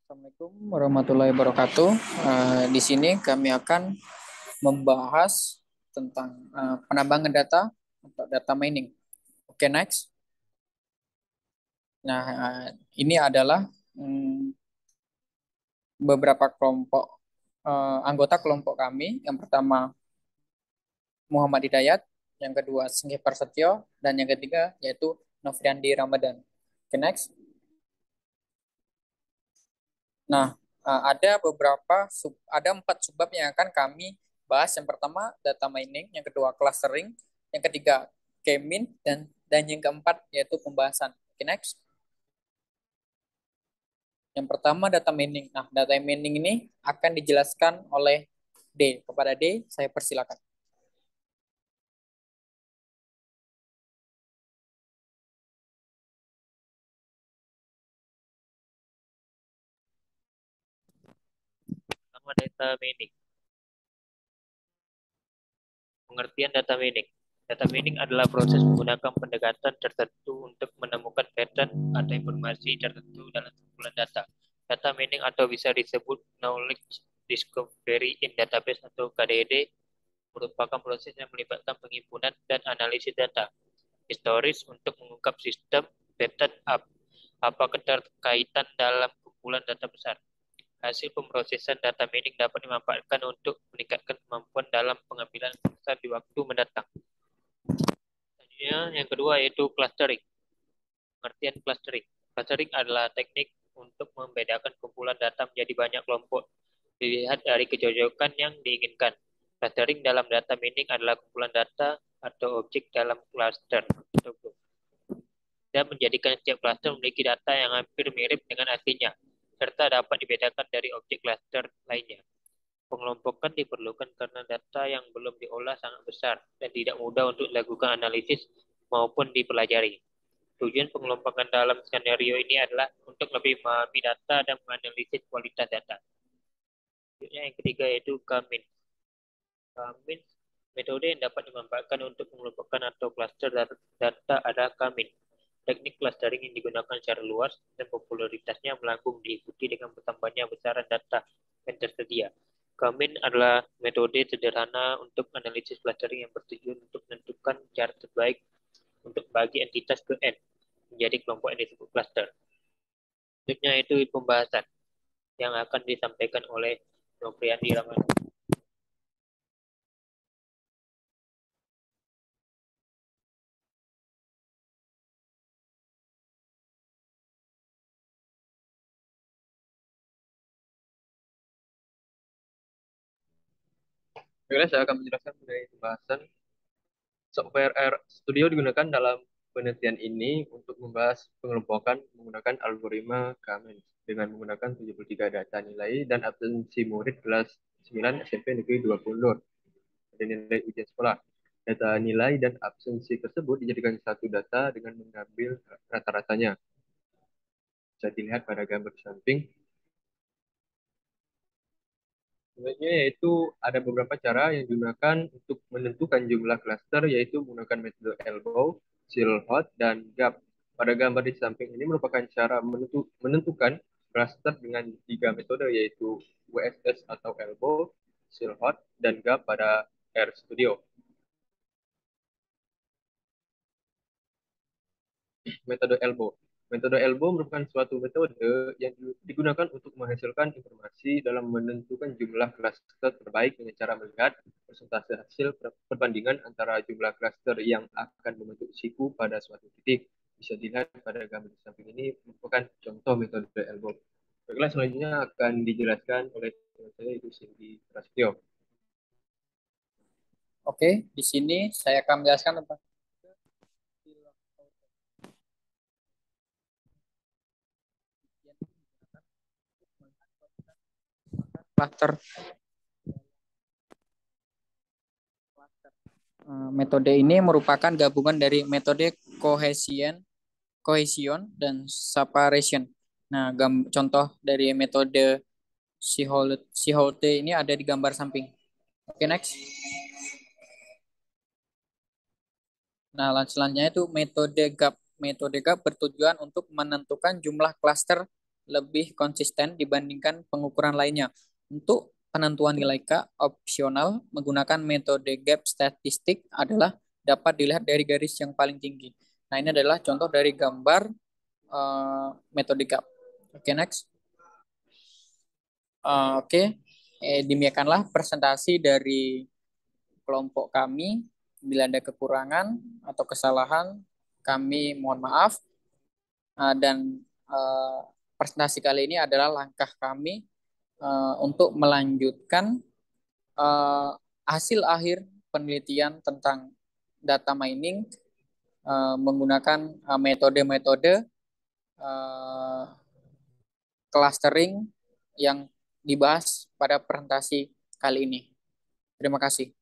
Assalamualaikum warahmatullahi wabarakatuh. Di sini kami akan membahas tentang penambangan data atau data mining. Oke, next. Nah, ini adalah beberapa kelompok anggota kelompok kami. Yang pertama Muhammad Hidayat, yang kedua Singgi Prasetyo, dan yang ketiga yaitu Novriandi Ramadan. Oke, next. Nah, ada 4 subbab yang akan kami bahas. Yang pertama data mining, yang kedua clustering, yang ketiga Kemin, dan yang keempat yaitu pembahasan. Oke, next. Yang pertama data mining. Nah, data mining ini akan dijelaskan oleh D. Kepada D, saya persilakan. Pertama, data mining. Pengertian data mining. Data mining adalah proses menggunakan pendekatan tertentu untuk menemukan pattern atau informasi tertentu dalam kumpulan data. Data mining atau bisa disebut knowledge discovery in database atau KDD merupakan proses yang melibatkan penghimpunan dan analisis data historis untuk mengungkap sistem pattern apa keterkaitan dalam kumpulan data besar. Hasil pemrosesan data mining dapat dimanfaatkan untuk meningkatkan kemampuan dalam pengambilan keputusan di waktu mendatang. Selanjutnya, yang kedua yaitu clustering. Pengertian clustering. Clustering adalah teknik untuk membedakan kumpulan data menjadi banyak kelompok dilihat dari kecocokan yang diinginkan. Clustering dalam data mining adalah kumpulan data atau objek dalam cluster dan menjadikan setiap cluster memiliki data yang hampir mirip dengan aslinya, serta dapat dibedakan dari objek cluster lainnya. Pengelompokan diperlukan karena data yang belum diolah sangat besar dan tidak mudah untuk dilakukan analisis maupun dipelajari. Tujuan pengelompokan dalam skenario ini adalah untuk lebih memahami data dan menganalisis kualitas data. Yang ketiga yaitu K-means. K-means metode yang dapat dimanfaatkan untuk mengelompokkan atau cluster data adalah K-means. Teknik clustering yang digunakan secara luas dan popularitasnya melambung diikuti dengan bertambahnya besaran data yang tersedia. K-means adalah metode sederhana untuk analisis clustering yang bertujuan untuk menentukan cara terbaik untuk bagi entitas ke N menjadi kelompok yang disebut cluster. Selanjutnya itu pembahasan yang akan disampaikan oleh Novriandi Ramadan. Baiklah, saya akan menjelaskan mengenai pembahasan software Studio digunakan dalam penelitian ini untuk membahas pengelompokan menggunakan algoritma K-means dengan menggunakan 73 data nilai dan absensi murid kelas 9 SMP Negeri 20 Nur. Ada nilai ujian sekolah. Data nilai dan absensi tersebut dijadikan satu data dengan mengambil rata-ratanya. Bisa dilihat pada gambar di samping. Sebenarnya yaitu ada beberapa cara yang digunakan untuk menentukan jumlah klaster, yaitu menggunakan metode elbow, silhouette, dan gap. Pada gambar di samping ini merupakan cara menentukan klaster dengan 3 metode, yaitu WSS atau elbow, silhouette, dan gap pada RStudio. Metode elbow. Metode elbow merupakan suatu metode yang digunakan untuk menghasilkan informasi dalam menentukan jumlah klaster terbaik dengan cara melihat persentase hasil perbandingan antara jumlah klaster yang akan membentuk siku pada suatu titik. Bisa dilihat pada gambar di samping ini merupakan contoh metode elbow. Baiklah, selanjutnya akan dijelaskan oleh teman saya, itu Cindy Prasetyo. Oke, di sini saya akan menjelaskan tentang cluster. Metode ini merupakan gabungan dari metode cohesion dan separation. Nah, contoh dari metode Sihote ini ada di gambar samping. Oke, next. Nah, selanjutnya itu metode GAP. Metode GAP bertujuan untuk menentukan jumlah klaster lebih konsisten dibandingkan pengukuran lainnya. Untuk penentuan nilai K opsional menggunakan metode gap statistik adalah dapat dilihat dari garis yang paling tinggi. Nah, ini adalah contoh dari gambar metode gap. Oke, next. Oke, demikianlah presentasi dari kelompok kami. Bila ada kekurangan atau kesalahan, kami mohon maaf. Dan presentasi kali ini adalah langkah kami untuk melanjutkan hasil akhir penelitian tentang data mining menggunakan metode-metode clustering yang dibahas pada presentasi kali ini. Terima kasih.